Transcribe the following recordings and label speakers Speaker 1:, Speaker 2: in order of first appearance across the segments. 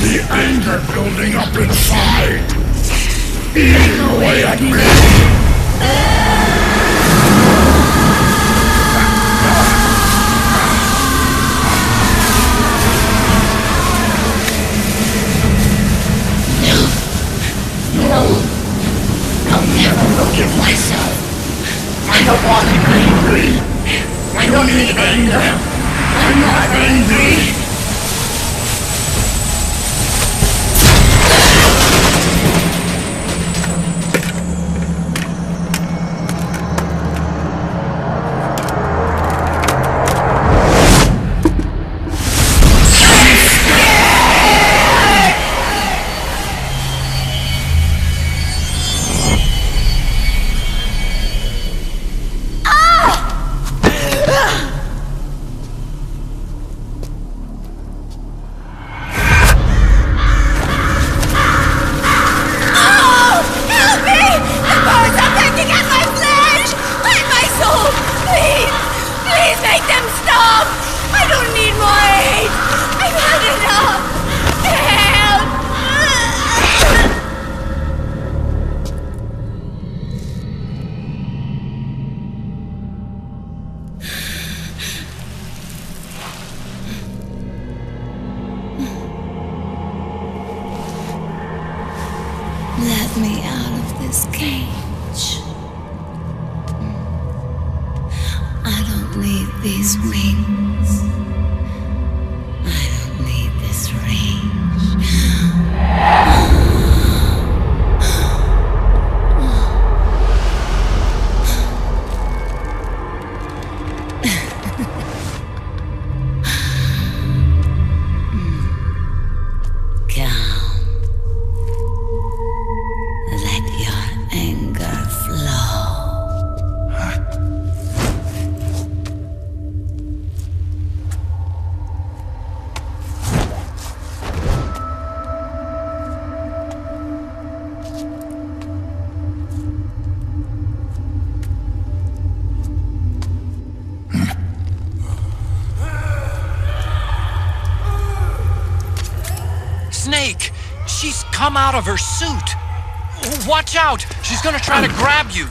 Speaker 1: The anger building up inside. Eating away at me. No. I'll never forgive myself. I don't want to be angry. I don't need anger. I'm not angry.
Speaker 2: Let me out of this cage. I don't need these wings. I don't need this range.
Speaker 3: Snake! She's come out of her suit! Watch out! She's gonna try to grab you!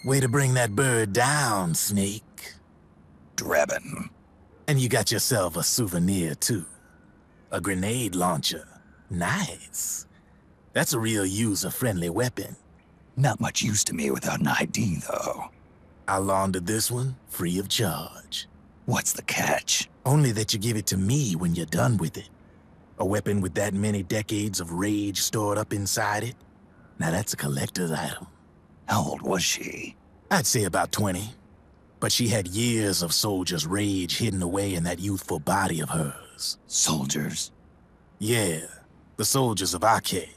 Speaker 4: Way to bring that bird down, Snake.
Speaker 1: Drabbin'.
Speaker 4: And you got yourself a souvenir, too. A grenade launcher. Nice. That's a real user-friendly weapon.
Speaker 5: Not much use to me without an ID, though.
Speaker 4: I'll launder this one free of charge.
Speaker 5: What's the catch?
Speaker 4: Only that you give it to me when you're done with it. A weapon with that many decades of rage stored up inside it? Now that's a collector's item.
Speaker 5: How old was she?
Speaker 4: I'd say about 20. But she had years of soldiers' rage hidden away in that youthful body of hers.
Speaker 5: Soldiers?
Speaker 4: Yeah, the soldiers of Ake.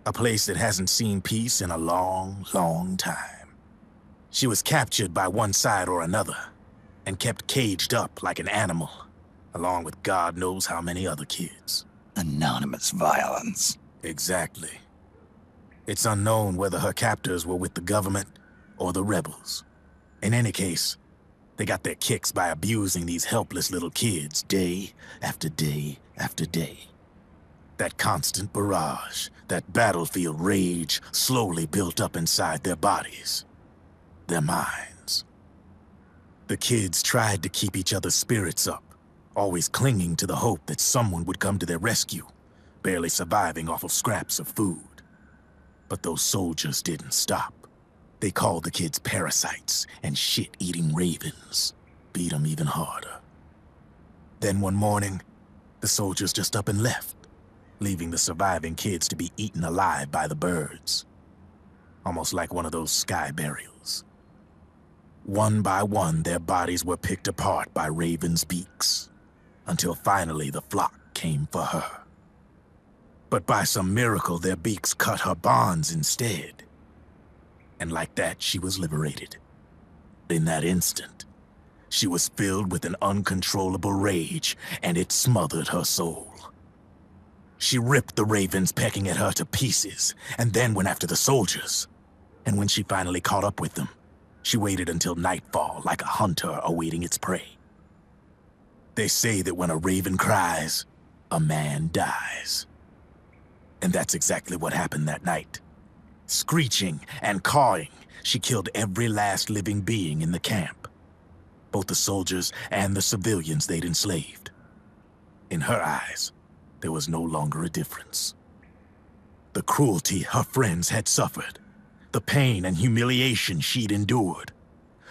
Speaker 4: A place that hasn't seen peace in a long, long time. She was captured by one side or another, and kept caged up like an animal, along with God knows how many other kids.
Speaker 5: Anonymous violence.
Speaker 4: Exactly. It's unknown whether her captors were with the government or the rebels. In any case, they got their kicks by abusing these helpless little kids day after day after day. That constant barrage, that battlefield rage slowly built up inside their bodies, their minds. The kids tried to keep each other's spirits up, always clinging to the hope that someone would come to their rescue, barely surviving off of scraps of food. But those soldiers didn't stop. They called the kids parasites and shit-eating ravens, beat them even harder. Then one morning, the soldiers just up and left, leaving the surviving kids to be eaten alive by the birds. Almost like one of those sky burials. One by one, their bodies were picked apart by ravens' beaks, until finally the flock came for her. But by some miracle, their beaks cut her bonds instead. And like that, she was liberated. In that instant, she was filled with an uncontrollable rage, and it smothered her soul. She ripped the ravens pecking at her to pieces, and then went after the soldiers. And when she finally caught up with them, she waited until nightfall like a hunter awaiting its prey. They say that when a raven cries, a man dies. And that's exactly what happened that night. Screeching and cawing, she killed every last living being in the camp. Both the soldiers and the civilians they'd enslaved. In her eyes, there was no longer a difference. The cruelty her friends had suffered, the pain and humiliation she'd endured.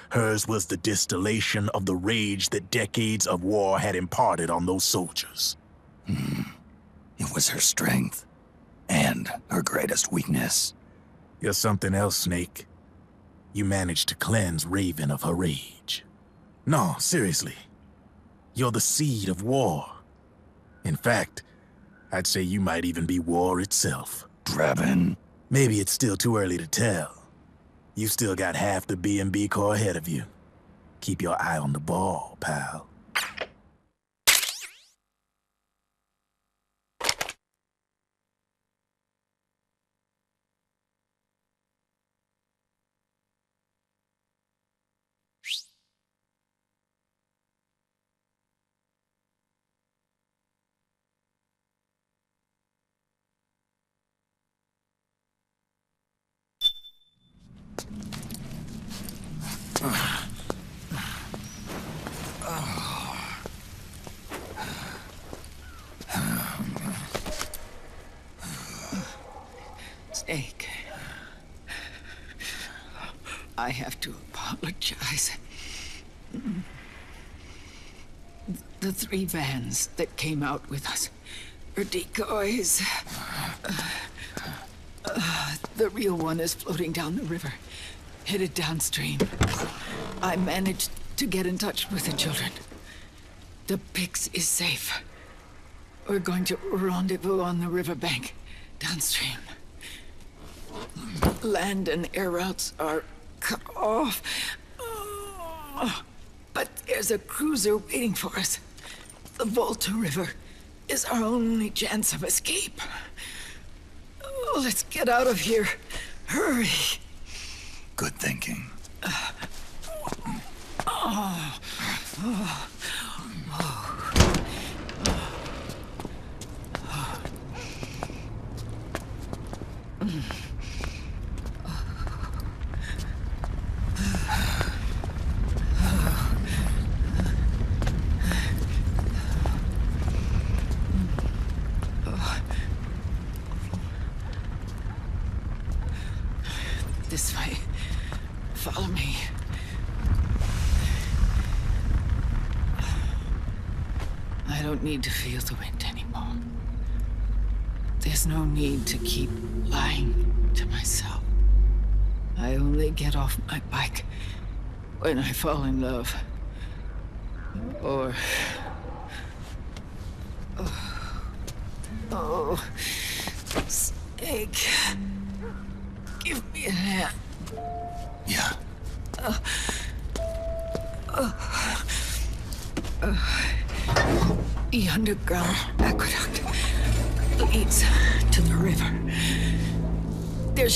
Speaker 4: Hers was the distillation of the rage that decades of war had imparted on those soldiers.
Speaker 5: It was her strength, and her greatest weakness.
Speaker 4: You're something else, Snake. You managed to cleanse Raven of her rage. No, seriously. You're the seed of war. In fact, I'd say you might even be war itself.
Speaker 5: Draven?
Speaker 4: Maybe it's still too early to tell. You still got half the B&B Corps ahead of you. Keep your eye on the ball, pal.
Speaker 6: Snake, I have to apologize. The 3 vans that came out with us are decoys. The real one is floating down the river, headed downstream. I managed to get in touch with the children. The Pix is safe. We're going to rendezvous on the riverbank, downstream. Land and air routes are cut off. But there's a cruiser waiting for us. The Volta River is our only chance of escape. Let's get out of here. Hurry.
Speaker 5: Good thinking.
Speaker 6: This way. Follow me. I don't need to feel the wind anymore. There's no need to keep lying to myself. I only get off my bike when I fall in love. Or... Oh, Snake. Give me a hand.
Speaker 5: Yeah.
Speaker 6: The underground aqueduct leads to the river. There's your